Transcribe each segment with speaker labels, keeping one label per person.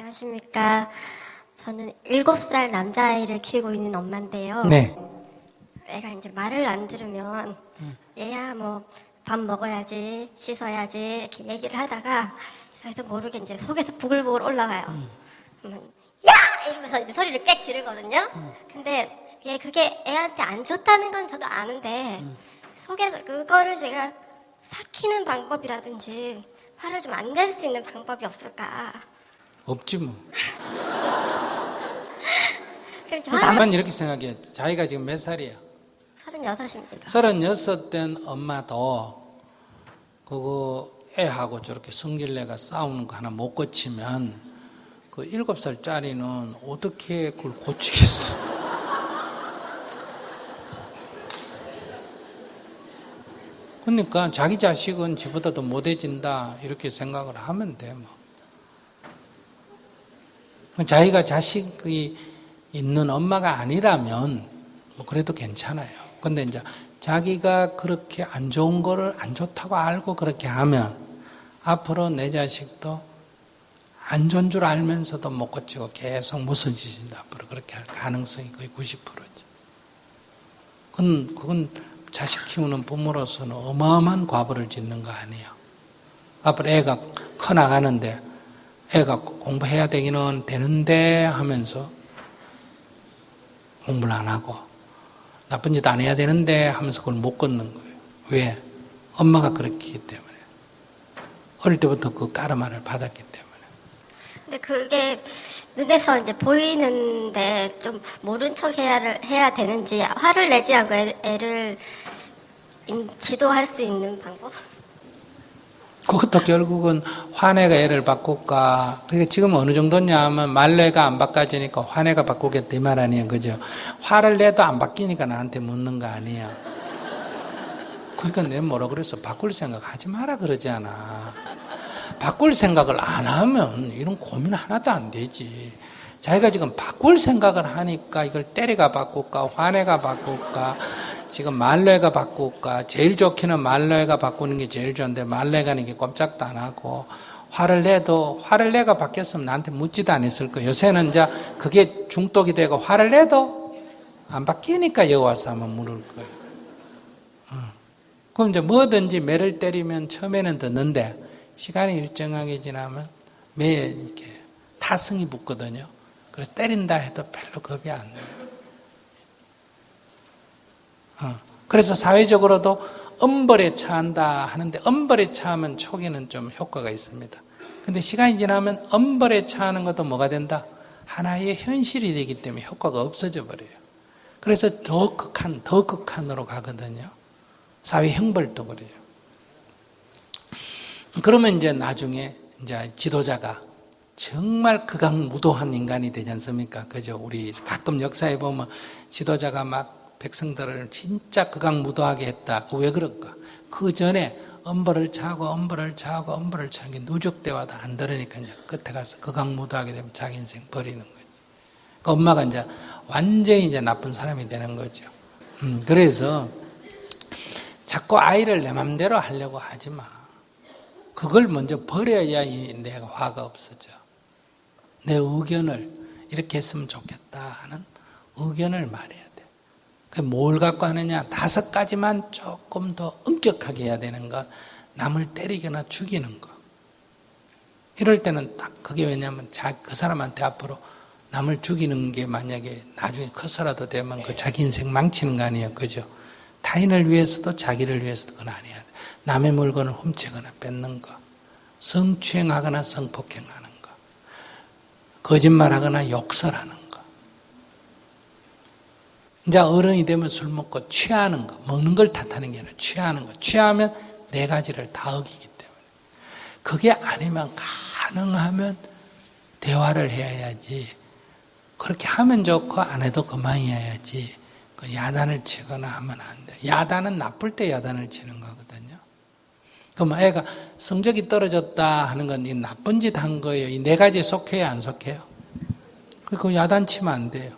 Speaker 1: 안녕하십니까. 저는 7살 남자아이를 키우고 있는 엄마인데요.
Speaker 2: 네.
Speaker 1: 애가 이제 말을 안 들으면 얘야 뭐 밥 먹어야지, 씻어야지 이렇게 얘기를 하다가 저희도 모르게 이제 속에서 부글부글 올라와요. 그러면 야! 이러면서 이제 소리를 꽥 지르거든요. 근데 그게 애한테 안 좋다는 건 저도 아는데 속에서 그거를 제가 삭히는 방법이라든지 화를 좀 안 낼 수 있는 방법이 없을까?
Speaker 2: 없지 뭐.
Speaker 1: 그럼 저
Speaker 2: 다만 이렇게 생각해. 자기가 지금 몇 살이야?
Speaker 1: 36입니다.
Speaker 2: 36 된 엄마도 그거 애하고 저렇게 성질내가 싸우는 거 하나 못 고치면 그 7살짜리는 어떻게 그걸 고치겠어? 그러니까 자기 자식은 지보다 더 못해진다 이렇게 생각을 하면 돼 뭐. 자기가 자식이 있는 엄마가 아니라면 뭐 그래도 괜찮아요. 근데 이제 자기가 그렇게 안 좋은 거를 안 좋다고 알고 그렇게 하면 앞으로 내 자식도 안 좋은 줄 알면서도 못 고치고 계속 무서워지신다. 앞으로 그렇게 할 가능성이 거의 90%죠. 그건 자식 키우는 부모로서는 어마어마한 과보를 짓는 거 아니에요. 앞으로 애가 커나가는데 애가 공부해야 되기는 되는데 하면서 공부를 안 하고 나쁜 짓 안 해야 되는데 하면서 그걸 못 걷는 거예요. 왜? 엄마가 그렇기 때문에. 어릴 때부터 그 까르마를 받았기 때문에.
Speaker 1: 근데 그게 눈에서 이제 보이는데 좀 모른 척 해야 되는지 화를 내지 않고 애를 지도할 수 있는 방법?
Speaker 2: 그것도 결국은 화내가 애를 바꿀까. 그게 지금 어느 정도냐 하면 말내가 안 바꿔지니까 화내가 바꾸겠다 이 말 아니에요. 그죠? 화를 내도 안 바뀌니까 나한테 묻는 거 아니에요. 그러니까 내가 뭐라 그랬어? 바꿀 생각 하지 마라 그러잖아. 바꿀 생각을 안 하면 이런 고민 하나도 안 되지. 자기가 지금 바꿀 생각을 하니까 이걸 때리가 바꿀까, 화내가 바꿀까, 지금 말뇌가 바꿀까, 제일 좋기는 말뇌가 바꾸는 게 제일 좋은데 말뇌가 이게 꼼짝도 안 하고 화를 내가 바뀌었으면 나한테 묻지도 않았을 거예요. 요새는 이제 그게 중독이 되고 화를 내도 안 바뀌니까 여기 와서 한번 물을 거예요. 그럼 이제 뭐든지 매를 때리면 처음에는 듣는데 시간이 일정하게 지나면 매에 이렇게 타성이 붙거든요. 그래서 때린다 해도 별로 겁이 안 나요. 그래서 사회적으로도 엄벌에 처한다 하는데 엄벌에 처하면 초기는 좀 효과가 있습니다. 근데 시간이 지나면 엄벌에 처하는 것도 뭐가 된다? 하나의 현실이 되기 때문에 효과가 없어져 버려요. 그래서 더 극한으로 가거든요. 사회 형벌도 그래요. 그러면 이제 나중에 이제 지도자가 정말 극악무도한 인간이 되지 않습니까? 그죠? 우리 가끔 역사에 보면 지도자가 막 백성들을 진짜 극악무도하게 했다. 왜 그럴까? 그 전에 엄벌을 차고 차는 게 누적대화도 안 들으니까 이제 끝에 가서 극악무도하게 되면 자기 인생 버리는 거지. 그 엄마가 이제 완전히 이제 나쁜 사람이 되는 거죠. 그래서 자꾸 아이를 내 맘대로 하려고 하지 마. 그걸 먼저 버려야 내가 화가 없어져. 내 의견을 이렇게 했으면 좋겠다 하는 의견을 말해야 돼. 뭘 갖고 하느냐? 5가지만 조금 더 엄격하게 해야 되는 것. 남을 때리거나 죽이는 것. 이럴 때는 딱 그게 왜냐하면 그 사람한테 앞으로 남을 죽이는 게 만약에 나중에 커서라도 되면 그 자기 인생 망치는 거 아니에요. 그죠? 타인을 위해서도 자기를 위해서도 그건 아니야. 남의 물건을 훔치거나 뺏는 거. 성추행하거나 성폭행하는 거. 거짓말하거나 욕설하는 거. 이제 어른이 되면 술 먹고 취하는 거. 먹는 걸 탓하는 게 아니라 취하는 거. 취하면 4가지를 다 어기기 때문에. 그게 아니면 가능하면 대화를 해야지. 그렇게 하면 좋고 안 해도 그만해야지. 그 야단을 치거나 하면 안 돼. 야단은 나쁠 때 야단을 치는 거거든요. 그럼 애가 성적이 떨어졌다 하는 건 이 나쁜 짓 한 거예요. 이 4가지에 속해요, 안 속해요? 그 야단 치면 안 돼요.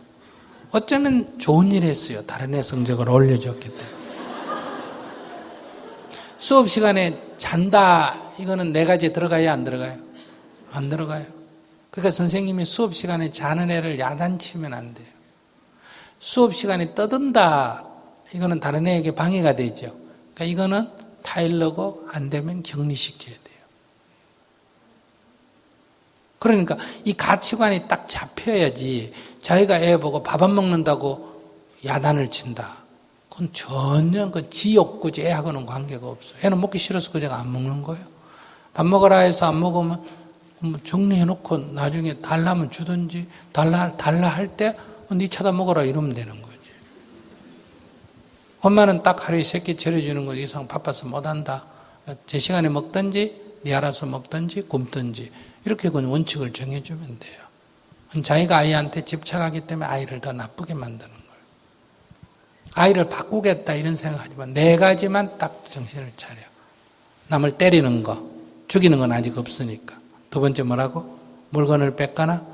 Speaker 2: 어쩌면 좋은 일 했어요. 다른 애 성적을 올려줬기 때문에. 수업 시간에 잔다, 이거는 4가지에 들어가요, 안 들어가요? 안 들어가요. 그러니까 선생님이 수업 시간에 자는 애를 야단치면 안 돼요. 수업 시간에 떠든다. 이거는 다른 애에게 방해가 되죠. 그러니까 이거는 타일러고 안 되면 격리시켜야 돼요. 그러니까 이 가치관이 딱 잡혀야지 자기가 애 보고 밥 안 먹는다고 야단을 친다. 그건 전혀 그 지욕구지 애하고는 관계가 없어요. 애는 먹기 싫어서 그냥 안 먹는 거예요. 밥 먹으라 해서 안 먹으면 정리해놓고 나중에 달라면 주든지 달라 할 때 네 쳐다 먹어라 이러면 되는 거지. 엄마는 딱 하루에 3끼 차려주는 거 이상 바빠서 못한다. 제 시간에 먹든지 네 알아서 먹든지 굶든지 이렇게 그냥 원칙을 정해주면 돼요. 자기가 아이한테 집착하기 때문에 아이를 더 나쁘게 만드는 거예요. 아이를 바꾸겠다 이런 생각하지만 4가지만 딱 정신을 차려. 남을 때리는 거, 죽이는 건 아직 없으니까. 2번째 뭐라고? 물건을 뺏거나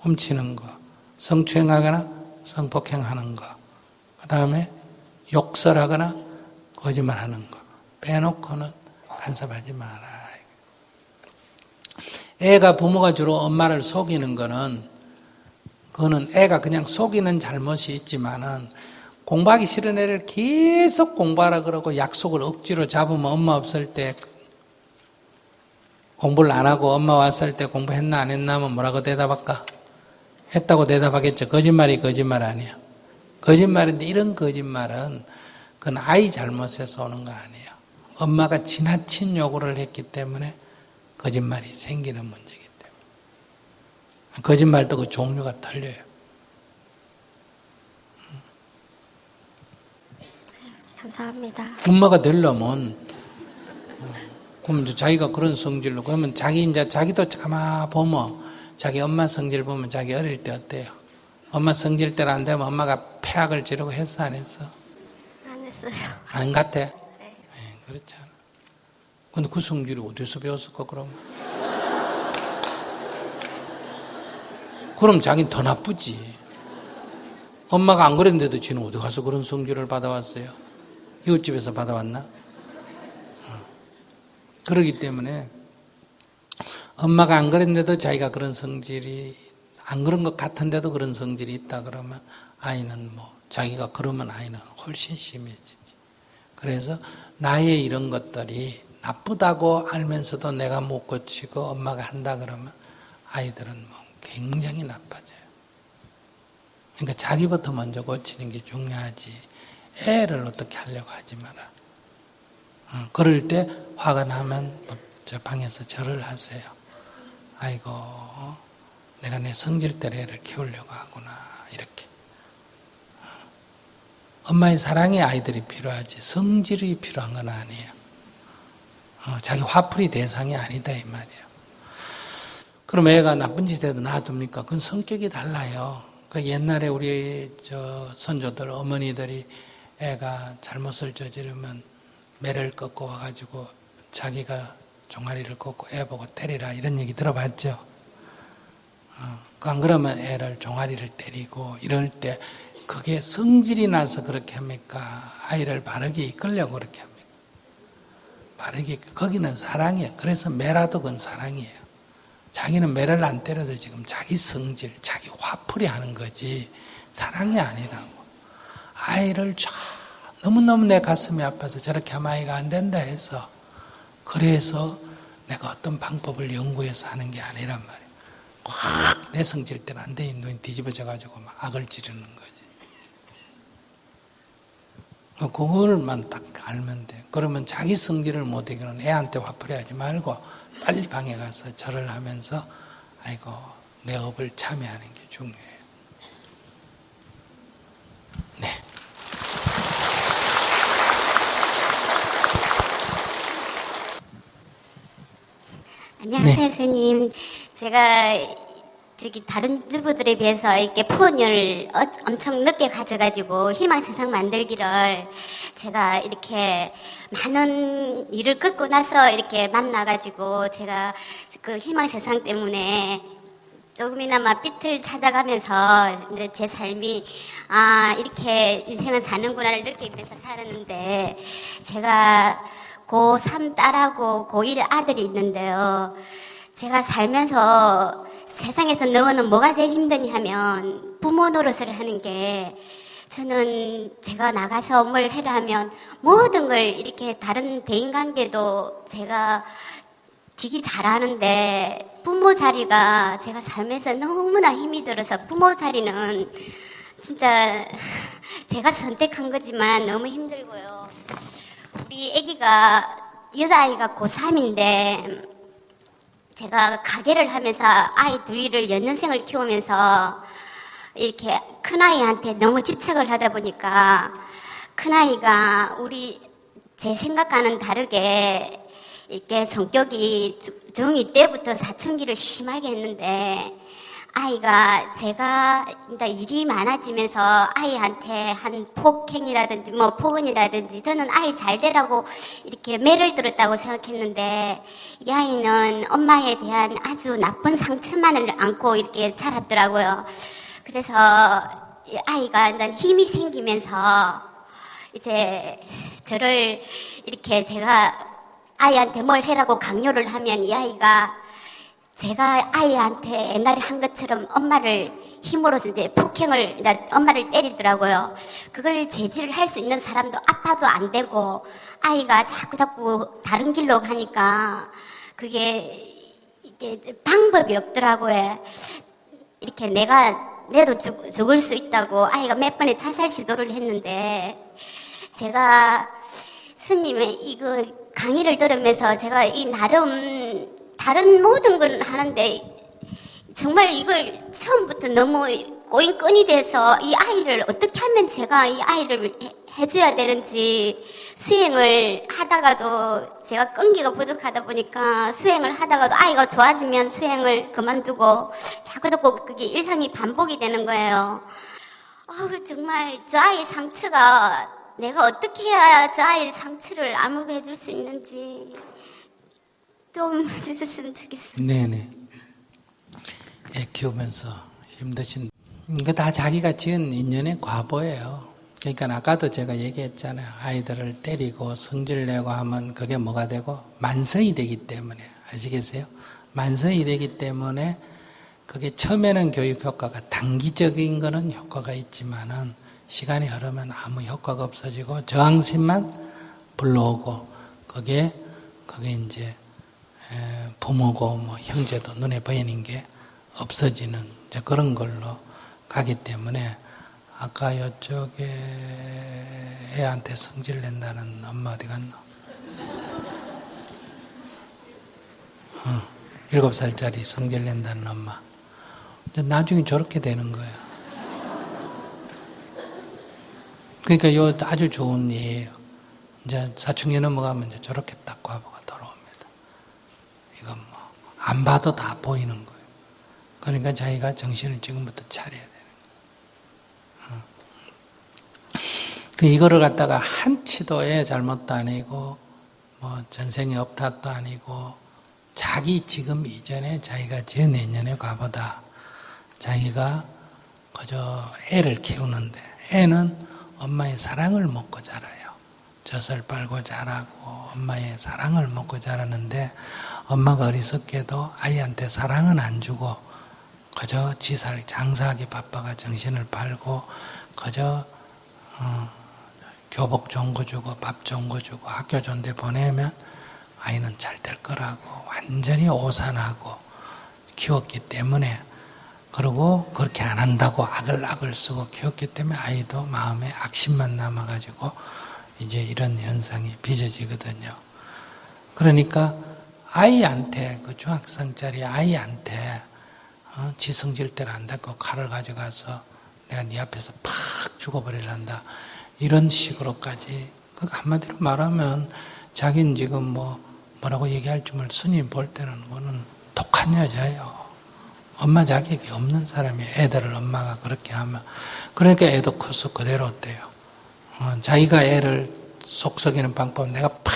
Speaker 2: 훔치는 거, 성추행하거나 성폭행하는 거, 그 다음에 욕설하거나 거짓말하는 거 빼놓고는 간섭하지 마라. 애가 부모가 주로 엄마를 속이는 거는 그거는 애가 그냥 속이는 잘못이 있지만은 공부하기 싫은 애를 계속 공부하라 그러고 약속을 억지로 잡으면 엄마 없을 때 공부를 안 하고 엄마 왔을 때 공부했나 안 했나 하면 뭐라고 대답할까? 했다고 대답하겠죠. 거짓말이 거짓말 아니야. 거짓말인데 이런 거짓말은 그건 아이 잘못에서 오는 거 아니에요. 엄마가 지나친 요구를 했기 때문에 거짓말이 생기는 문제이기 때문에. 거짓말도 그 종류가 틀려요.
Speaker 1: 감사합니다.
Speaker 2: 엄마가 되려면 그럼 자기가 그런 성질로 그러면 자기도 가만 보면 자기 엄마 성질 보면 자기 어릴 때 어때요? 엄마 성질대로 안 되면 엄마가 폐악을 지르고 했어 안 했어?
Speaker 1: 안 했어요.
Speaker 2: 아는 것 같아?
Speaker 1: 네.
Speaker 2: 네, 그렇잖아. 근데 그 성질이 어디서 배웠을까 그럼? 그럼 자기는 더 나쁘지. 엄마가 안 그랬는데도 지는 어디 가서 그런 성질을 받아왔어요? 이웃집에서 받아왔나? 그러기 때문에 엄마가 안 그랬는데도 자기가 그런 성질이 안 그런 것 같은데도 그런 성질이 있다 그러면 아이는 자기가 그러면 아이는 훨씬 심해지지. 그래서 나의 이런 것들이 나쁘다고 알면서도 내가 못 고치고 엄마가 한다 그러면 아이들은 굉장히 나빠져요. 그러니까 자기부터 먼저 고치는 게 중요하지. 애를 어떻게 하려고 하지 마라. 그럴 때 화가 나면 저 방에서 절을 하세요. 아이고 내가 내 성질대로 애를 키우려고 하구나 이렇게. 엄마의 사랑이 아이들이 필요하지 성질이 필요한 건 아니에요. 자기 화풀이 대상이 아니다 이 말이에요. 그럼 애가 나쁜 짓 해도 놔둡니까? 그건 성격이 달라요. 그 옛날에 우리 선조들 어머니들이 애가 잘못을 저지르면 매를 꺾고 와가지고 자기가 종아리를 꺾고 애 보고 때리라 이런 얘기 들어봤죠? 안 그러면 애를 종아리를 때리고 이럴 때 그게 성질이 나서 그렇게 합니까? 아이를 바르게 이끌려고 그렇게 합니까? 바르게, 거기는 사랑이에요. 그래서 매라도 그건 사랑이에요. 자기는 매를 안 때려도 지금 자기 성질, 자기 화풀이 하는 거지 사랑이 아니라고. 아이를 너무너무 내 가슴이 아파서 저렇게 하면 아이가 안 된다 해서 그래서 내가 어떤 방법을 연구해서 하는 게 아니란 말이에요. 확 내 성질대로 안 돼. 눈이 뒤집어져가지고 막 악을 지르는 거지. 그걸만 딱 알면 돼. 그러면 자기 성질을 못 이기는 애한테 화풀이 하지 말고 빨리 방에 가서 절을 하면서 아이고 내 업을 참여하는 게 중요해요. 네.
Speaker 1: 안녕하세요,
Speaker 2: 네.
Speaker 1: 선생님. 제가 다른 주부들에 비해서 이렇게 폰을 엄청 늦게 가져가지고 희망세상 만들기를 제가 이렇게 많은 일을 끊고 나서 이렇게 만나가지고 제가 그 희망세상 때문에 조금이나마 빛을 찾아가면서 이제 제 삶이 이렇게 인생은 사는구나를 느끼면서 살았는데 제가 고3 딸하고 고1 아들이 있는데요. 제가 살면서
Speaker 3: 세상에서 너는 뭐가 제일 힘드냐 하면 부모 노릇을 하는 게, 저는 제가 나가서 뭘 해라 하면 모든 걸 이렇게 다른 대인관계도 제가 되게 잘하는데, 부모 자리가 제가 살면서 너무나 힘이 들어서, 부모 자리는 진짜 제가 선택한 거지만 너무 힘들고요. 우리 아기가, 여자아이가 고3인데 제가 가게를 하면서 아이 둘이를 연년생을 키우면서 이렇게 큰아이한테 너무 집착을 하다 보니까 큰아이가 제 생각과는 다르게 이렇게 성격이 중2 때부터 사춘기를 심하게 했는데, 아이가 제가 일이 많아지면서 아이한테 한 폭행이라든지 뭐 폭언이라든지, 저는 아이 잘 되라고 이렇게 매를 들었다고 생각했는데, 이 아이는 엄마에 대한 아주 나쁜 상처만을 안고 이렇게 자랐더라고요. 그래서 아이가 힘이 생기면서 이제 저를 이렇게 제가 아이한테 뭘 해라고 강요를 하면, 이 아이가 제가 아이한테 옛날에 한 것처럼 엄마를 힘으로써 이제 폭행을, 엄마를 때리더라고요. 그걸 제지를 할 수 있는 사람도 아빠도 안 되고, 아이가 자꾸 다른 길로 가니까 이게 방법이 없더라고요. 이렇게 내도 죽을 수 있다고 아이가 몇 번의 자살 시도를 했는데, 제가 스님의 이거 강의를 들으면서 제가 이 나름 다른 모든 건 하는데, 정말 이걸 처음부터 너무 꼬인건이 돼서 이 아이를 어떻게 하면 제가 이 아이를 해줘야 되는지, 수행을 하다가도 제가 끈기가 부족하다 보니까 수행을 하다가도 아이가 좋아지면 수행을 그만두고 자꾸 그게 일상이 반복이 되는 거예요. 정말 저 아이 상처가, 내가 어떻게 해야 저 아이 상처를 아물게 해줄 수 있는지 좀 주셨으면 좋겠어요.
Speaker 2: 네네. 애 키우면서 힘드신, 이거 다 자기가 지은 인연의 과보예요. 그러니까 아까도 제가 얘기했잖아요. 아이들을 때리고 성질내고 하면 그게 뭐가 되고 만성이 되기 때문에, 아시겠어요? 만성이 되기 때문에 그게 처음에는 교육 효과가, 단기적인 거는 효과가 있지만은 시간이 흐르면 아무 효과가 없어지고 저항심만 불러오고, 그게 이제 부모고 뭐 형제도 눈에 보이는 게 없어지는 이제 그런 걸로 가기 때문에, 아까 이쪽에 애한테 성질 낸다는 엄마 어디 갔노? 7살짜리 성질 낸다는 엄마. 나중에 저렇게 되는 거야. 그러니까 요 아주 좋은 예예요. 이제 사춘기 넘어가면 이제 저렇게 딱 과부가 돌아옵니다. 이건 뭐 안 봐도 다 보이는 거예요. 그러니까 자기가 정신을 지금부터 차려야 돼요. 이거를 갖다가 한치도 애 잘못도 아니고 뭐 전생에 업탓도 아니고, 자기 지금 이전에 자기가 제 내년에 과보다 자기가 그저 애를 키우는데, 애는 엄마의 사랑을 먹고 자라요. 젖을 빨고 자라고 엄마의 사랑을 먹고 자라는데, 엄마가 어리석게도 아이한테 사랑은 안 주고 그저 지살 장사하기 바빠가 정신을 팔고, 그저 교복 좋은 거 주고 밥 좋은 거 주고 학교 좋은 데 보내면 아이는 잘 될 거라고 완전히 오산하고 키웠기 때문에, 그리고 그렇게 안 한다고 악을 쓰고 키웠기 때문에 아이도 마음에 악심만 남아가지고 이제 이런 현상이 빚어지거든요. 그러니까 아이한테, 그 중학생짜리 아이한테 지 성질대로 안 됐고 칼을 가져가서 내가 네 앞에서 팍 죽어버리란다, 이런 식으로까지, 그 한마디로 말하면 자기는 지금 뭐라고 얘기할 줄 몰라. 스님 볼 때는 그거는 독한 여자예요. 엄마 자격이 없는 사람이 애들을 엄마가 그렇게 하면, 그러니까 애도 커서 그대로 어때요? 자기가 애를 속썩이는 방법은 내가 팍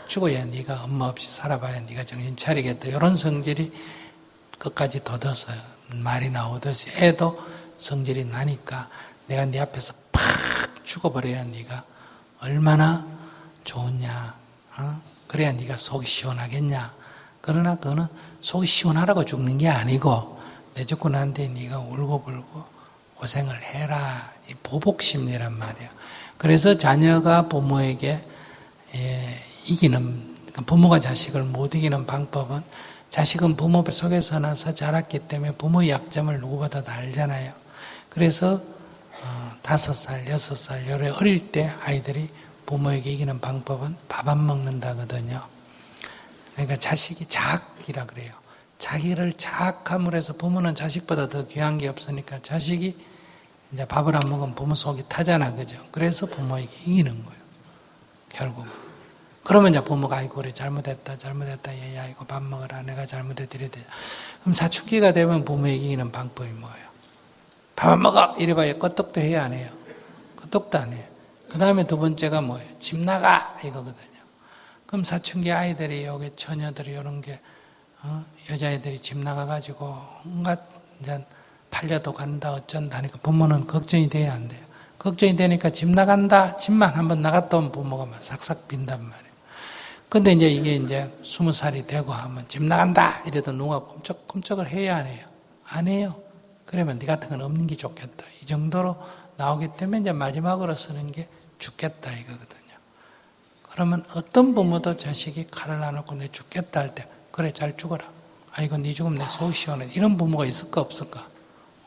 Speaker 2: 죽어야 네가 엄마 없이 살아봐야 네가 정신 차리겠다, 이런 성질이 끝까지 돋아서 말이 나오듯이 애도 성질이 나니까 내가 네 앞에서 팍 죽어버려야 네가 얼마나 좋으냐, 그래야 네가 속이 시원하겠냐. 그러나 그거는 속이 시원하라고 죽는 게 아니고 내 죽고 난 뒤에 네가 울고불고 고생을 해라. 이 보복 심리란 말이에요. 그래서 자녀가 부모에게 이기는, 부모가 자식을 못 이기는 방법은, 자식은 부모 속에서 나서 자랐기 때문에 부모의 약점을 누구보다 다 알잖아요. 그래서 5살, 6살 요래 어릴 때 아이들이 부모에게 이기는 방법은 밥 안 먹는다거든요. 그러니까 자식이 작이라 그래요. 자기를 작함으로 해서 부모는 자식보다 더 귀한 게 없으니까 자식이 이제 밥을 안 먹으면 부모 속이 타잖아, 그죠? 그래서 부모에게 이기는 거예요, 결국. 그러면 이제 부모가 아이고 그래 잘못했다 얘야 이거 밥 먹어라 내가 잘못했다 이래 돼. 그럼 사춘기가 되면 부모에게 이기는 방법이 뭐예요? 밥 안 먹어 이래봐야 끄떡도 해야 안 해요? 끄떡도 안 해요. 그 다음에 두 번째가 뭐예요? 집 나가 이거거든요. 그럼 사춘기 아이들이 여기 처녀들이 이런 게 여자애들이 집 나가가지고 온갖 이제 팔려도 간다 어쩐다 하니까 부모는 걱정이 돼야 안 돼요. 걱정이 되니까 집 나간다 집만 한번 나갔다 오면 부모가 막 싹싹 빈단 말이에요. 근데 이제 이게 이제 20살이 되고 하면 집 나간다 이래도 누가 꼼짝을 해야 안 해요? 안 해요. 그러면 네 같은 건 없는 게 좋겠다. 이 정도로 나오기 때문에 이제 마지막으로 쓰는 게 죽겠다 이거거든요. 그러면 어떤 부모도 자식이 칼을 안 놓고 내 죽겠다 할 때 그래 잘 죽어라. 아이고 네 죽으면 내 속 시원해. 이런 부모가 있을까 없을까?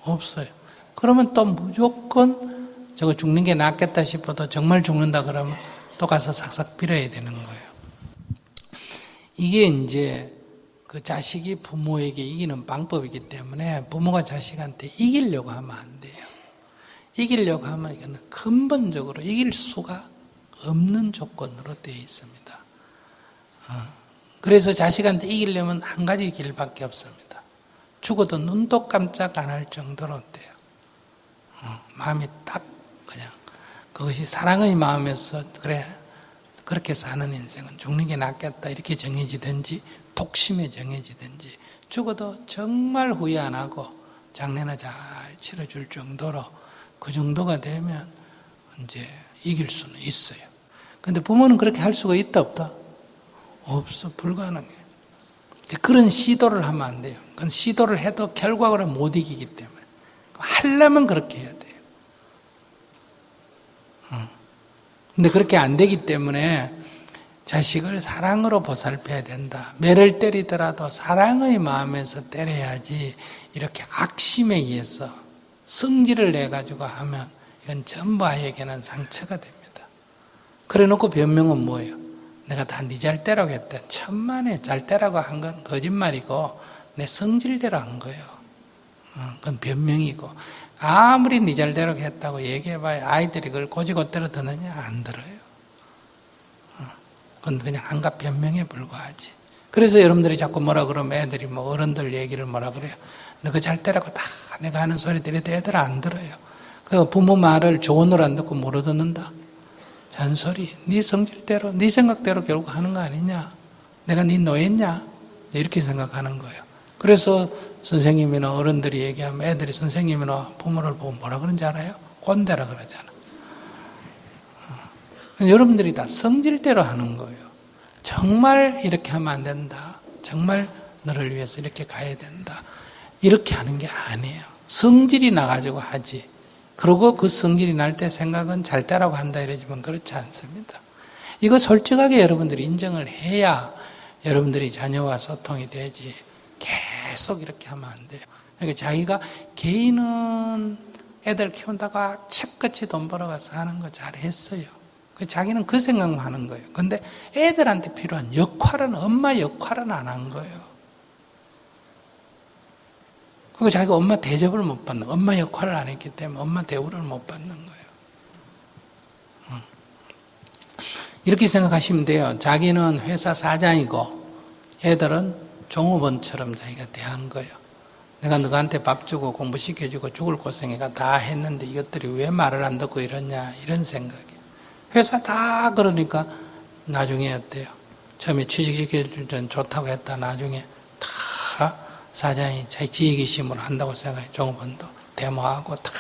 Speaker 2: 없어요. 그러면 또 무조건 저거 죽는 게 낫겠다 싶어도 정말 죽는다 그러면 또 가서 싹싹 빌어야 되는 거예요. 이게 이제 그 자식이 부모에게 이기는 방법이기 때문에 부모가 자식한테 이기려고 하면 안 돼요. 이기려고 하면 이거는 근본적으로 이길 수가 없는 조건으로 되어 있습니다. 그래서 자식한테 이기려면 한 가지 길밖에 없습니다. 죽어도 눈도 깜짝 안 할 정도로 돼요. 마음이 딱 그냥 그것이 사랑의 마음에서 그래 그렇게 사는 인생은 죽는 게 낫겠다 이렇게 정해지든지 독심에 정해지든지 죽어도 정말 후회 안 하고 장례나 잘 치러줄 정도로 그 정도가 되면 이제 이길 수는 있어요. 근데 부모는 그렇게 할 수가 있다 없다? 없어. 불가능해. 그런 시도를 하면 안 돼요. 그건 시도를 해도 결과를 못 이기기 때문에 하려면 그렇게 해야 돼요. 근데 그렇게 안 되기 때문에 자식을 사랑으로 보살펴야 된다. 매를 때리더라도 사랑의 마음에서 때려야지 이렇게 악심에 의해서 성질을 내가지고 하면 이건 전부 아이에게는 상처가 됩니다. 그래 놓고 변명은 뭐예요? 내가 다 네 잘대라고 했다. 천만에 잘대라고 한 건 거짓말이고 내 성질대로 한 거예요. 그건 변명이고 아무리 네 잘대로 했다고 얘기해봐야 아이들이 그걸 고지고대로 듣느냐? 안 들어요. 그건 그냥 한갖 변명에 불과하지. 그래서 여러분들이 자꾸 뭐라 그러면 애들이 뭐 어른들 얘기를 뭐라 그래요? 너 그 잘대라고 다 내가 하는 소리들이 애들 안 들어요. 그 부모 말을 조언을 안 듣고 뭐로 듣는다? 잔소리. 네 성질대로 네 생각대로 결국 하는 거 아니냐? 내가 네 노예냐? 이렇게 생각하는 거예요. 그래서 선생님이나 어른들이 얘기하면 애들이 선생님이나 부모를 보고 뭐라 그런지 알아요? 꼰대라 그러잖아. 여러분들이 다 성질대로 하는 거예요. 정말 이렇게 하면 안 된다. 정말 너를 위해서 이렇게 가야 된다. 이렇게 하는 게 아니에요. 성질이 나가지고 하지. 그리고 그 성질이 날 때 생각은 잘대라고 한다 이러지만 그렇지 않습니다. 이거 솔직하게 여러분들이 인정을 해야 여러분들이 자녀와 소통이 되지. 계속 이렇게 하면 안 돼요. 그러니까 자기가 개인은 애들 키운다가 악착같이 돈 벌어가서 하는 거 잘했어요. 자기는 그 생각만 하는 거예요. 근데 애들한테 필요한 역할은 엄마 역할은 안 한 거예요. 그리고 자기가 엄마 대접을 못 받는 거예요. 엄마 역할을 안 했기 때문에 엄마 대우를 못 받는 거예요. 이렇게 생각하시면 돼요. 자기는 회사 사장이고 애들은 종업원처럼 자기가 대한 거예요. 내가 너한테 밥 주고 공부시켜주고 죽을 고생해가 다 했는데 이것들이 왜 말을 안 듣고 이러냐 이런 생각이에요. 회사 다 그러니까 나중에 어때요? 처음에 취직시켜줄 땐 좋다고 했다. 나중에 다 사장이 자기 지혜기심으로 한다고 생각해. 종업원도 데모하고 다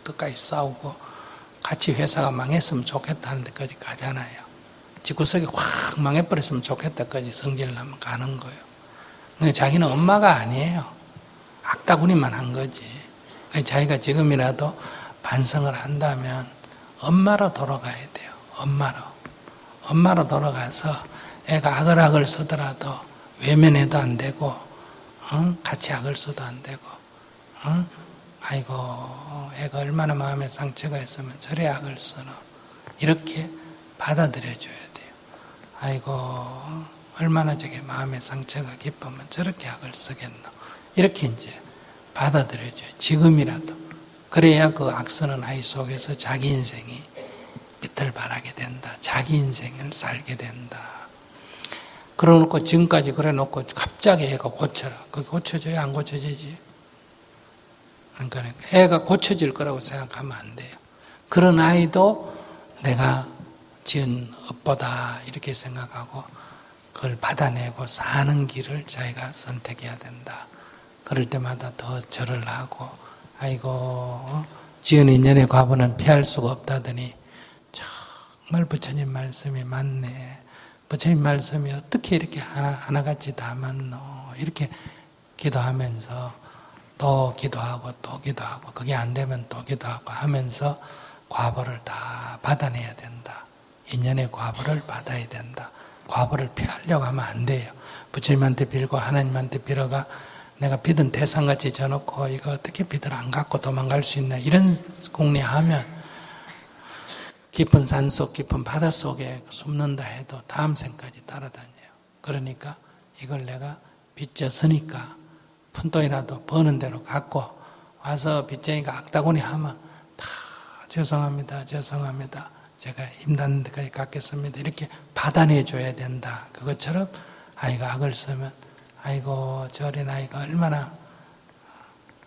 Speaker 2: 끝까지 싸우고 같이 회사가 망했으면 좋겠다 하는 데까지 가잖아요. 집구석이 확 망해버렸으면 좋겠다까지 성질을 하면 가는 거예요. 그러니까 자기는 엄마가 아니에요. 악다구니만 한 거지. 그러니까 자기가 지금이라도 반성을 한다면 엄마로 돌아가야 돼요. 엄마로 돌아가서 애가 악을 쓰더라도 외면해도 안 되고, 같이 악을 써도 안 되고, 아이고, 애가 얼마나 마음에 상처가 있으면 저래 악을 쓰노. 이렇게 받아들여줘야 돼요. 아이고, 얼마나 저게 마음에 상처가 깊으면 저렇게 악을 쓰겠노. 이렇게 이제 받아들여줘요. 지금이라도. 그래야 그 악쓰는 아이 속에서 자기 인생이 빛을 발하게 된다. 자기 인생을 살게 된다. 그러놓고 지금까지 그래놓고 갑자기 애가 고쳐라. 그게 고쳐져야 안 고쳐지지? 그러니까 애가 고쳐질 거라고 생각하면 안 돼요. 그런 아이도 내가 지은 업보다 이렇게 생각하고 그걸 받아내고 사는 길을 자기가 선택해야 된다. 그럴 때마다 더 절을 하고 아이고 지은 인연의 과보는 피할 수가 없다더니 정말 부처님 말씀이 맞네. 부처님 말씀이 어떻게 이렇게 하나같이 다 맞노. 이렇게 기도하면서 또 기도하고 또 기도하고 그게 안 되면 또 기도하고 하면서 과보를 다 받아내야 된다. 인연의 과보를 받아야 된다. 과보를 피하려고 하면 안 돼요. 부처님한테 빌고 하나님한테 빌어가 내가 비든 대상같이 져놓고 이거 어떻게 비들 안 갖고 도망갈 수 있나 이런 공리하면 깊은 산속 깊은 바닷속에 숨는다 해도 다음 생까지 따라다녀요. 그러니까 이걸 내가 빚졌으니까 푼돈이라도 버는 대로 갖고 와서 빚쟁이가 악다구니 하면 다 죄송합니다. 제가 힘닿는 데까지 갖겠습니다. 이렇게 받아내줘야 된다. 그것처럼 아이가 악을 쓰면 아이고 저 어린아이가 얼마나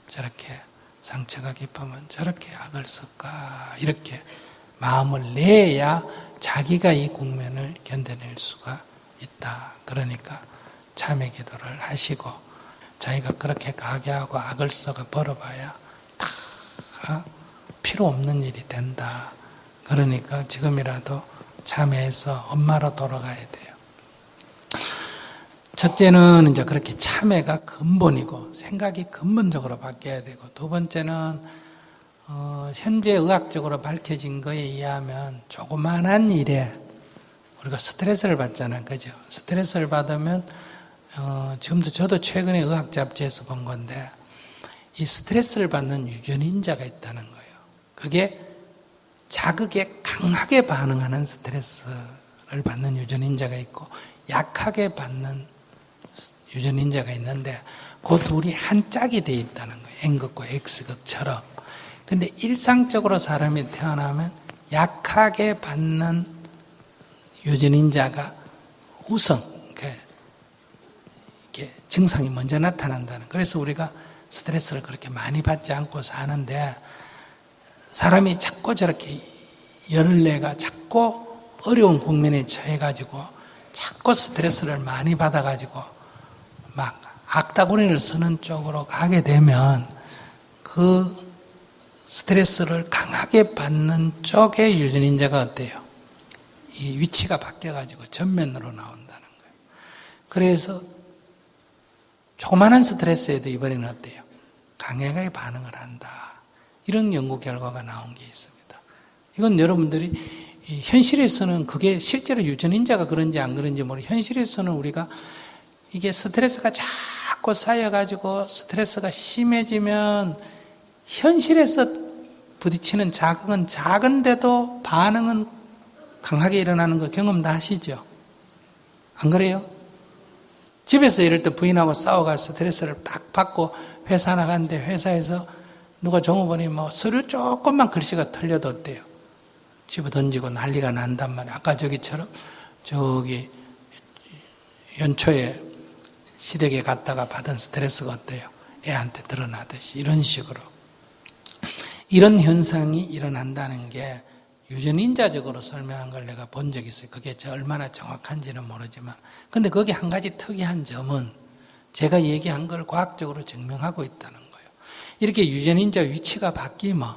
Speaker 2: 저렇게 상처가 깊으면 저렇게 악을 쓸까 이렇게 마음을 내야 자기가 이 국면을 견뎌낼 수가 있다. 그러니까 참회 기도를 하시고 자기가 그렇게 가게하고 악을 써가 벌어봐야 다 필요 없는 일이 된다. 그러니까 지금이라도 참회해서 엄마로 돌아가야 돼요. 첫째는 이제 그렇게 참회가 근본이고 생각이 근본적으로 바뀌어야 되고 두 번째는 현재 의학적으로 밝혀진 거에 의하면 조그만한 일에 우리가 스트레스를 받잖아요. 그죠? 스트레스를 받으면 지금도 저도 최근에 의학 잡지에서 본 건데 이 스트레스를 받는 유전인자가 있다는 거예요. 그게 자극에 강하게 반응하는 스트레스를 받는 유전인자가 있고 약하게 받는 유전인자가 있는데 그 둘이 한 짝이 되어 있다는 거예요. N극과 X극처럼. 근데 일상적으로 사람이 태어나면 약하게 받는 유전인자가 우선 이렇게 증상이 먼저 나타난다는. 그래서 우리가 스트레스를 그렇게 많이 받지 않고 사는데 사람이 자꾸 저렇게 열을 내가 자꾸 어려운 국면에 처해가지고 자꾸 스트레스를 많이 받아가지고 막 악다구니를 쓰는 쪽으로 가게 되면 그 스트레스를 강하게 받는 쪽의 유전인자가 어때요? 이 위치가 바뀌어가지고 전면으로 나온다는 거예요. 그래서 조그마한 스트레스에도 이번에는 어때요? 강하게 반응을 한다. 이런 연구 결과가 나온 게 있습니다. 이건 여러분들이 현실에서는 그게 실제로 유전인자가 그런지 안 그런지 모르고 현실에서는 우리가 이게 스트레스가 자꾸 쌓여가지고 스트레스가 심해지면 현실에서 부딪히는 자극은 작은데도 반응은 강하게 일어나는 거 경험 다 하시죠? 안 그래요? 집에서 이럴 때 부인하고 싸워가 스트레스를 딱 받고 회사 나갔는데 회사에서 누가 종업원이 뭐 서류 조금만 글씨가 틀려도 어때요? 집어 던지고 난리가 난단 말이에요. 아까 저기처럼 저기 연초에 시댁에 갔다가 받은 스트레스가 어때요? 애한테 드러나듯이 이런 식으로. 이런 현상이 일어난다는 게 유전인자적으로 설명한 걸 내가 본 적이 있어요. 그게 얼마나 정확한지는 모르지만. 근데 거기 한 가지 특이한 점은 제가 얘기한 걸 과학적으로 증명하고 있다는 거예요. 이렇게 유전인자 위치가 바뀌면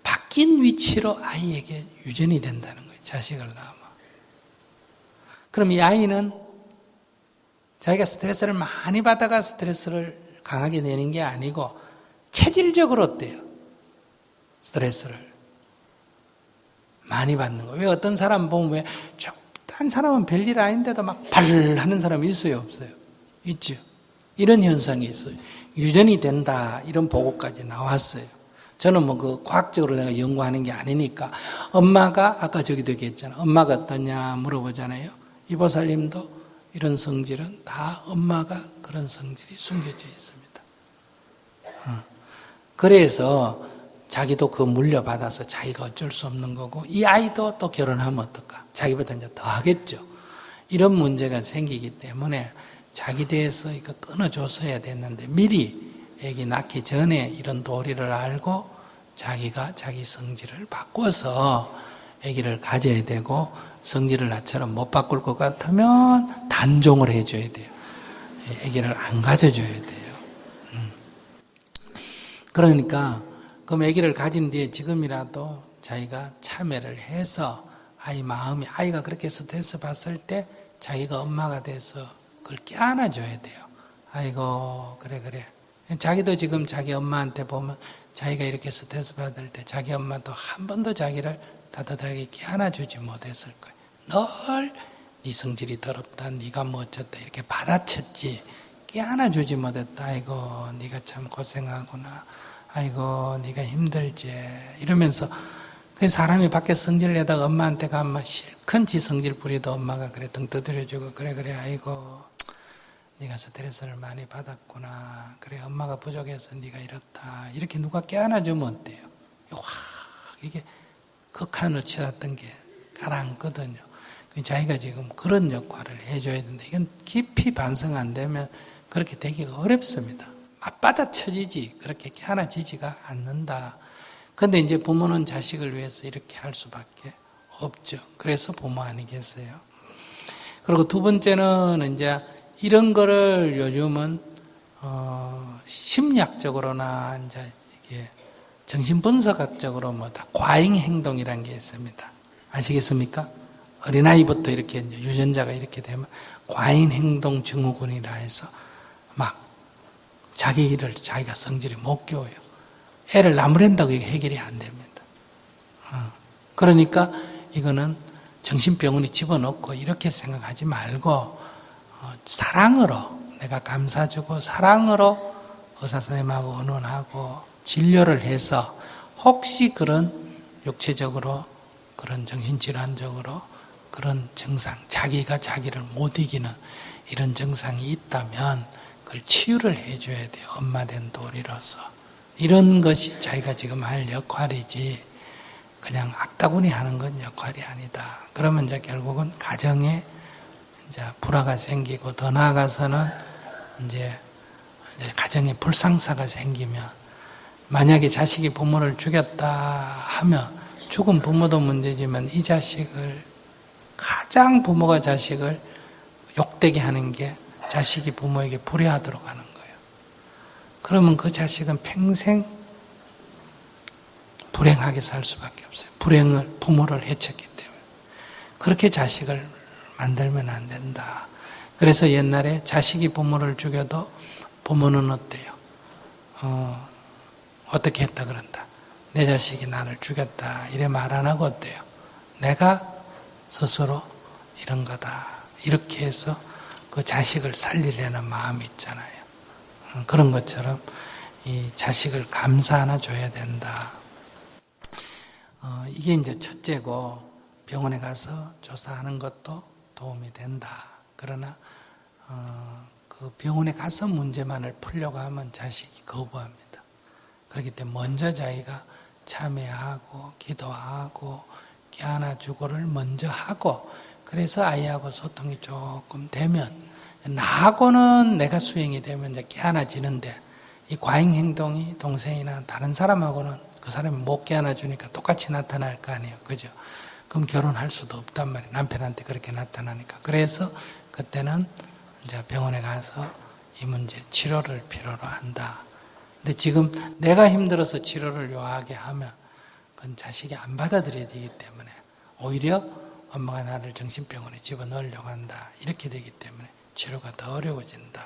Speaker 2: 바뀐 위치로 아이에게 유전이 된다는 거예요. 자식을 낳으면. 그럼 이 아이는 자기가 스트레스를 많이 받아가 스트레스를 강하게 내는 게 아니고 체질적으로 어때요? 스트레스를 많이 받는 거예요. 왜 어떤 사람 보면 왜 딴 사람은 별일 아닌데도 막 발 하는 사람이 있어요, 없어요? 있죠. 이런 현상이 있어요. 유전이 된다 이런 보고까지 나왔어요. 저는 뭐 그 과학적으로 내가 연구하는 게 아니니까. 엄마가 아까 저기도 얘기했잖아. 엄마가 어떠냐 물어보잖아요. 이보살님도 이런 성질은 다 엄마가 그런 성질이 숨겨져 있습니다. 그래서 자기도 그 물려받아서 자기가 어쩔 수 없는 거고, 이 아이도 또 결혼하면 어떨까? 자기보다 이제 더 하겠죠. 이런 문제가 생기기 때문에 자기 대해서 이거 끊어줬어야 됐는데, 미리 애기 낳기 전에 이런 도리를 알고 자기가 자기 성질을 바꿔서 애기를 가져야 되고, 성질을 나처럼 못 바꿀 것 같으면 단종을 해줘야 돼요. 애기를 안 가져줘야 돼요. 그러니까 그럼 아기를 가진 뒤에 지금이라도 자기가 참여를 해서 아이 마음이, 아이가 그렇게 스트레스 봤을 때 자기가 엄마가 돼서 그걸 껴안아줘야 돼요. 아이고 그래. 자기도 지금 자기 엄마한테 보면 자기가 이렇게 스트레스 받을 때 자기 엄마도 한 번도 자기를 따뜻하게 껴안아주지 못했을 거예요. 늘 네 성질이 더럽다, 네가 뭐 어쩌다 이렇게 받아쳤지 껴안아주지 못했다. 아이고 네가 참 고생하구나, 아이고 네가 힘들지 이러면서, 그 사람이 밖에 성질 내다가 엄마한테 가면 실컷 지 성질 부리도 엄마가 그래 등 두드려주고 그래 아이고 네가 스트레스를 많이 받았구나, 그래 엄마가 부족해서 네가 이렇다, 이렇게 누가 껴안아주면 어때요? 확 이게 극한으로 치닫던 게 가라앉거든요. 자기가 지금 그런 역할을 해줘야 되는데, 이건 깊이 반성 안 되면 그렇게 되기가 어렵습니다. 맞받아쳐지지 그렇게 껴안아지지가 않는다. 그런데 이제 부모는 자식을 위해서 이렇게 할 수밖에 없죠. 그래서 부모 아니겠어요? 그리고 두 번째는 이제 이런 거를 요즘은 심리학적으로나 이제 이게 정신분석학적으로 뭐 다 과잉 행동이라는 게 있습니다. 아시겠습니까? 어린아이부터 이렇게 이제 유전자가 이렇게 되면 과잉 행동 증후군이라 해서 막 자기 일을 자기가 성질이 못 겨워요. 애를 나무랜다고 이게 해결이 안 됩니다. 그러니까 이거는 정신병원에 집어넣고 이렇게 생각하지 말고 사랑으로, 내가 감사주고 사랑으로 의사선생님하고 의논하고 진료를 해서 혹시 그런 육체적으로 그런 정신질환적으로 그런 증상, 자기가 자기를 못 이기는 이런 증상이 있다면 그걸 치유를 해줘야 돼요. 엄마 된 도리로서. 이런 것이 자기가 지금 할 역할이지 그냥 악다구니 하는 건 역할이 아니다. 그러면 이제 결국은 가정에 이제 불화가 생기고, 더 나아가서는 이제 가정에 불상사가 생기면, 만약에 자식이 부모를 죽였다 하면 죽은 부모도 문제지만 이 자식을, 가장 부모가 자식을 욕되게 하는 게 자식이 부모에게 불효하도록 하는 거예요. 그러면 그 자식은 평생 불행하게 살 수밖에 없어요. 부모를 해쳤기 때문에. 그렇게 자식을 만들면 안 된다. 그래서 옛날에 자식이 부모를 죽여도 부모는 어때요? 어떻게 했다 그런다. 내 자식이 나를 죽였다 이래 말 안 하고 어때요? 내가 스스로 이런 거다 이렇게 해서 그 자식을 살리려는 마음이 있잖아요. 그런 것처럼 이 자식을 감사 하나 줘야 된다. 이게 이제 첫째고, 병원에 가서 조사하는 것도 도움이 된다. 그러나 그 병원에 가서 문제만을 풀려고 하면 자식이 거부합니다. 그렇기 때문에 먼저 자기가 참여하고 기도하고 껴안아주고를 먼저 하고, 그래서 아이하고 소통이 조금 되면, 나하고는 내가 수행이 되면 이제 껴안아지는데, 이 과잉 행동이 동생이나 다른 사람하고는 그 사람이 못 껴안아주니까 똑같이 나타날 거 아니에요. 그죠? 그럼 결혼할 수도 없단 말이에요. 남편한테 그렇게 나타나니까. 그래서 그때는 이제 병원에 가서 이 문제 치료를 필요로 한다. 근데 지금 내가 힘들어서 치료를 요하게 하면 그건 자식이 안 받아들여지기 때문에 오히려 엄마가 나를 정신병원에 집어넣으려고 한다. 이렇게 되기 때문에 치료가 더 어려워진다.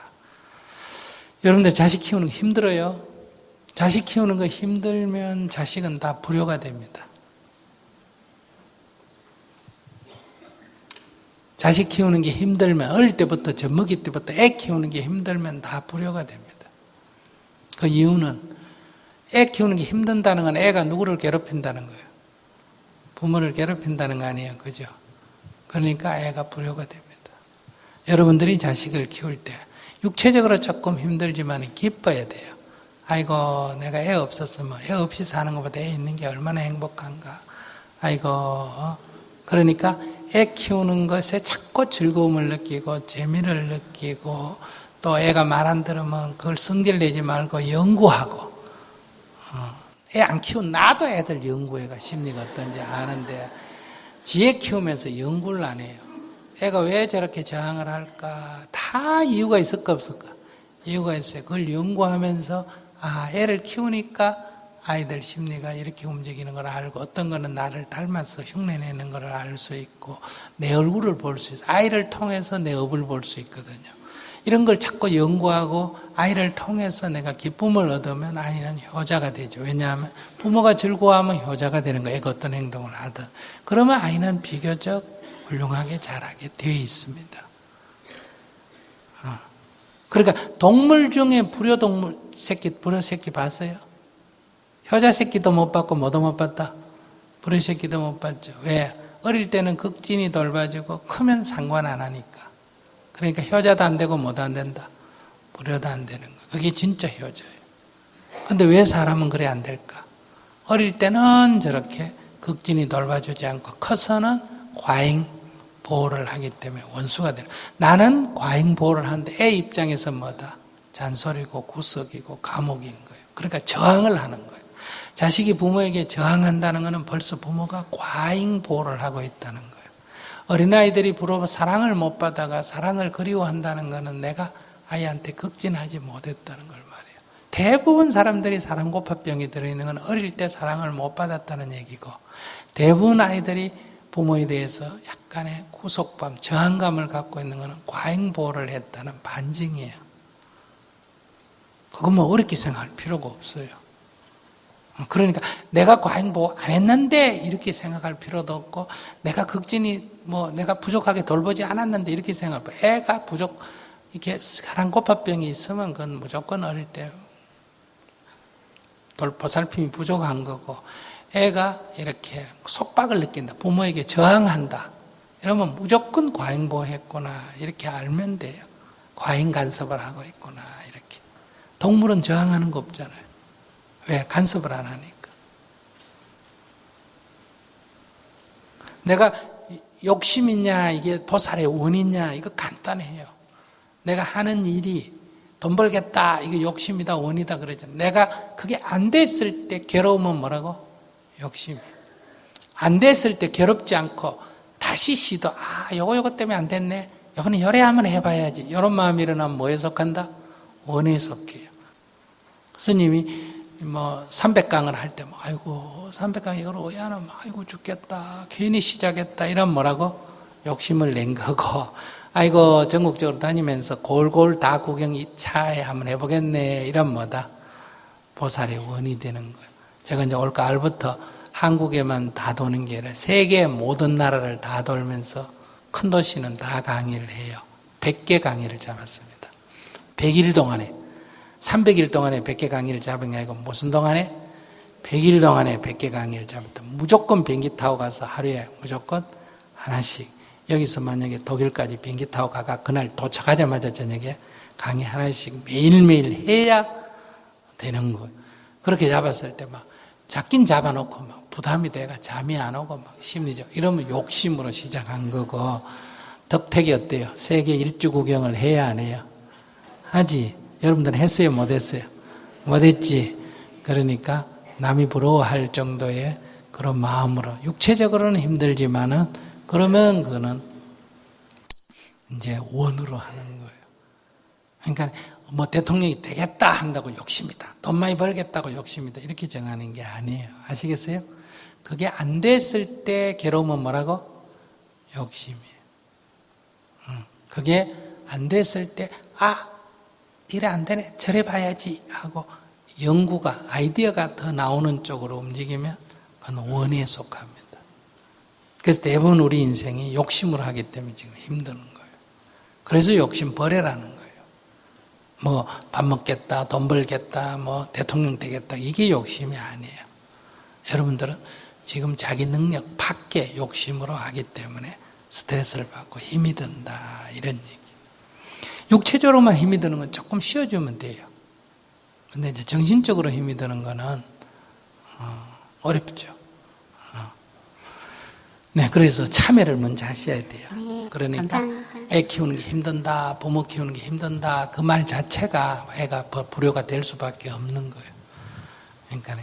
Speaker 2: 여러분들 자식 키우는 거 힘들어요. 자식 키우는 거 힘들면 자식은 다 불효가 됩니다. 자식 키우는 게 힘들면, 어릴 때부터, 젖먹이 때부터 애 키우는 게 힘들면 다 불효가 됩니다. 그 이유는 애 키우는 게 힘든다는 건 애가 누구를 괴롭힌다는 거예요. 부모를 괴롭힌다는 거 아니에요. 그죠? 그러니까 애가 불효가 됩니다. 여러분들이 자식을 키울 때 육체적으로 조금 힘들지만 기뻐야 돼요. 아이고, 내가 애 없었으면, 애 없이 사는 것보다 애 있는 게 얼마나 행복한가. 아이고, 그러니까 애 키우는 것에 자꾸 즐거움을 느끼고 재미를 느끼고, 또 애가 말 안 들으면 그걸 성질 내지 말고 연구하고, 애 안 키우면 나도 애들 연구해가 심리가 어떤지 아는데, 지애 키우면서 연구를 안 해요. 애가 왜 저렇게 저항을 할까? 다 이유가 있을까 없을까? 이유가 있어요. 그걸 연구하면서 애를 키우니까 아이들 심리가 이렇게 움직이는 걸 알고, 어떤 거는 나를 닮아서 흉내내는 걸 알 수 있고, 내 얼굴을 볼 수 있어요. 아이를 통해서 내 업을 볼 수 있거든요. 이런 걸 자꾸 연구하고 아이를 통해서 내가 기쁨을 얻으면 아이는 효자가 되죠. 왜냐하면 부모가 즐거워하면 효자가 되는 거예요. 애가 어떤 행동을 하든. 그러면 아이는 비교적 훌륭하게 자라게 되어 있습니다. 그러니까 동물 중에 불효 새끼 봤어요? 효자 새끼도 못 봤고 뭐도 못 봤다? 불효 새끼도 못 봤죠. 왜? 어릴 때는 극진이 돌봐주고 크면 상관 안 하니까. 그러니까 효자도 안 되고 뭐도 안 된다? 불효도 안 되는 거. 그게 진짜 효자예요. 근데 왜 사람은 그래 안 될까? 어릴 때는 저렇게 극진이 돌봐주지 않고 커서는 과잉 보호를 하기 때문에 원수가 되는. 나는 과잉 보호를 하는데 애 입장에서 뭐다? 잔소리고 구석이고 감옥인 거예요. 그러니까 저항을 하는 거예요. 자식이 부모에게 저항한다는 것은 벌써 부모가 과잉 보호를 하고 있다는 거예요. 어린아이들이 부모 사랑을 못 받아가 사랑을 그리워한다는 것은 내가 아이한테 극진하지 못했다는 걸 말이에요. 대부분 사람들이 사랑고파병이 들어있는 건 어릴 때 사랑을 못 받았다는 얘기고, 대부분 아이들이 부모에 대해서 약간의 구속감, 저항감을 갖고 있는 것은 과잉보호를 했다는 반증이에요. 그건 뭐 어렵게 생각할 필요가 없어요. 그러니까 내가 과잉보호 안 했는데 이렇게 생각할 필요도 없고, 내가 극진이 내가 부족하게 돌보지 않았는데 이렇게 생각할 필요. 애가 이렇게 사랑고파병이 있으면 그건 무조건 어릴 때 보살핌이 부족한 거고, 애가 이렇게 속박을 느낀다, 부모에게 저항한다, 이러면 무조건 과잉보호했구나 이렇게 알면 돼요. 과잉 간섭을 하고 있구나 이렇게. 동물은 저항하는 거 없잖아요. 왜? 간섭을 안 하니까. 내가 욕심 있냐, 이게 보살의 원이냐, 이거 간단해요. 내가 하는 일이 돈 벌겠다, 이거 욕심이다, 원이다 그러잖아요. 내가 그게 안 됐을 때 괴로우면 뭐라고? 욕심. 안 됐을 때 괴롭지 않고 다시 시도, 요거 때문에 안 됐네, 이번에 요래 한번 해봐야지, 이런 마음이 일어나면 뭐에 속한다? 원에 속해요. 스님이 300강을 할 때 아이고 300강 이걸 왜 안 하면 아이고 죽겠다, 괜히 시작했다, 이런 뭐라고? 욕심을 낸 거고, 아이고 전국적으로 다니면서 골골 다 구경 이 차에 한번 해보겠네, 이런 뭐다? 보살의 원이 되는 거예요. 제가 이제 올가을부터 한국에만 다 도는 게 아니라 세계 모든 나라를 다 돌면서 큰 도시는 다 강의를 해요. 100개 강의를 잡았습니다. 100일 동안에. 300일 동안에 100개 강의를 잡은 게 아니고 무슨 동안에? 100일 동안에 100개 강의를 잡았다. 무조건 비행기 타고 가서 하루에 무조건 하나씩. 여기서 만약에 독일까지 비행기 타고 가가 그날 도착하자마자 저녁에 강의 하나씩 매일매일 해야 되는 거예요. 그렇게 잡았을 때 잡긴 잡아놓고 부담이 돼가 잠이 안 오고 심리적, 이러면 욕심으로 시작한 거고. 덕택이 어때요? 세계 일주 구경을 해야 안 해요? 하지. 여러분들은 했어요? 못했어요? 못했지. 그러니까 남이 부러워할 정도의 그런 마음으로, 육체적으로는 힘들지만은 그러면 그거는 이제 원으로 하는 거예요. 그러니까 대통령이 되겠다 한다고 욕심이다, 돈 많이 벌겠다고 욕심이다, 이렇게 정하는 게 아니에요. 아시겠어요? 그게 안 됐을 때 괴로우면 뭐라고? 욕심이에요. 그게 안 됐을 때 이래 안 되네, 저래 봐야지 하고 연구가, 아이디어가 더 나오는 쪽으로 움직이면 그건 원의에 속합니다. 그래서 대부분 우리 인생이 욕심으로 하기 때문에 지금 힘드는 거예요. 그래서 욕심 버려라는 거예요. 뭐 밥 먹겠다, 돈 벌겠다, 뭐 대통령 되겠다, 이게 욕심이 아니에요. 여러분들은 지금 자기 능력 밖에 욕심으로 하기 때문에 스트레스를 받고 힘이 든다, 이런 얘기. 육체적으로만 힘이 드는 건 조금 쉬어주면 돼요. 근데 이제 정신적으로 힘이 드는 거는 어렵죠. 네, 그래서 참여를 먼저 하셔야 돼요.
Speaker 3: 네,
Speaker 2: 그러니까
Speaker 3: 감사합니다.
Speaker 2: 애 키우는 게 힘든다, 부모 키우는 게 힘든다, 그 말 자체가 애가 불효가 될 수밖에 없는 거예요. 그러니까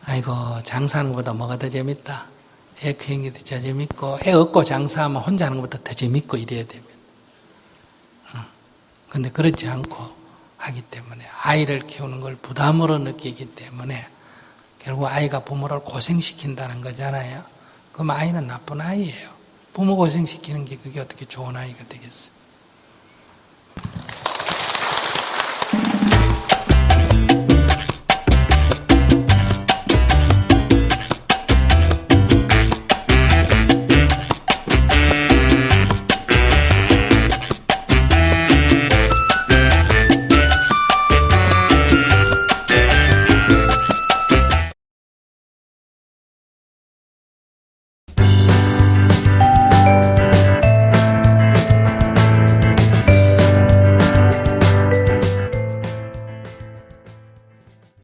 Speaker 2: 아이고 장사하는 것보다 뭐가 더 재밌다, 애 키우는 게 더 재밌고, 애 얻고 장사하면 혼자 하는 것보다 더 재밌고 이래야 됩니다. 근데 그렇지 않고 하기 때문에 아이를 키우는 걸 부담으로 느끼기 때문에 결국 아이가 부모를 고생시킨다는 거잖아요. 그럼 아이는 나쁜 아이예요. 부모 고생시키는 게 그게 어떻게 좋은 아이가 되겠어요.